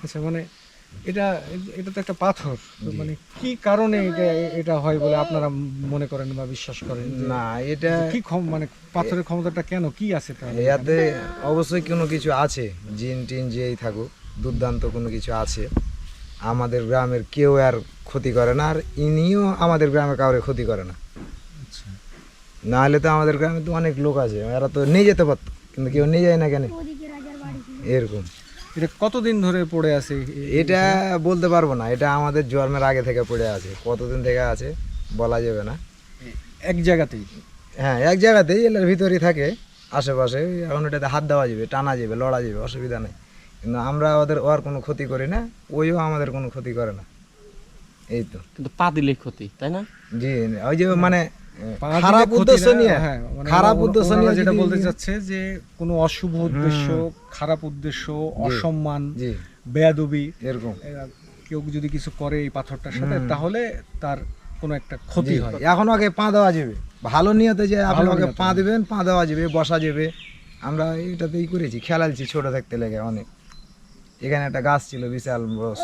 আচ্ছা, মানে এটা এটা তো একটা পাথর, তো মানে কি কারণে এটা এটা হয় বলে আপনারা মনে করেন বা বিশ্বাস করেন? না, এটা কি মানে পাথরের ক্ষমতাটা কেন, কি আছে তাহলে? এতে অবশ্যই কোনো কিছু আছে, জিন টিন যেই থাকুক, দুর্দান্ত কোনো কিছু আছে। আমাদের গ্রামের কেউ আর ক্ষতি করে না, আর ইনিও আমাদের গ্রামে কাউরে ক্ষতি করে না। আচ্ছা, নাহলে তো আমাদের গ্রামে তো অনেক লোক আছে, এরা তো নিয়ে যেতে পারতো, কিন্তু কেউ নিয়ে যায় না কেন, এরকম। এটা কতদিন ধরে পড়ে আছে? এটা বলতে পারবো না, এটা আমাদের জন্মের আগে থেকে পড়ে আছে, কতদিন থেকে আছে বলা যাবে না। এক জায়গাতেই? হ্যাঁ, এক জায়গাতেই, এলার ভিতরেই থাকে আশেপাশে। এখন এটাতে হাত দেওয়া যাবে, টানা যাবে, লড়া যাবে, অসুবিধা নেই। কিন্তু আমরা ওর কোনো ক্ষতি করি না, ওইও আমাদের কোনো ক্ষতি করে না। এই তো। কিন্তু পা দিলে ক্ষতি, তাই না? জি, ওই যে মানে পা খারাপ দিলে ক্ষতি উদ্দেশ্য না, নিয়ে, হ্যাঁ, মানে খারাপ উদ্দেশ্য ওনারা নিয়ে যেটা যদি- বলতে চাচ্ছে যে কোনো অশুভ উদ্দেশ্য, খারাপ উদ্দেশ্য, অসম্মান, জি, বেয়াদবি, এরকম। কেউ যদি কিছু করে এই পাথরটার সাথে, তাহলে তার কোনো একটা ক্ষতি জি, হয়। এখন ওকে পা দেওয়া যাবে, ভালো নিয়তে যে আপনি ভালো ওকে নিয়তে, পা দিবেন, পা দেওয়া যাবে, বসা যাবে। আমরা এটাতেই করেছি, খেলালছি ছোট থাকতে লেগে অনেক। এখানে একটা গাছ ছিল বিশাল বড়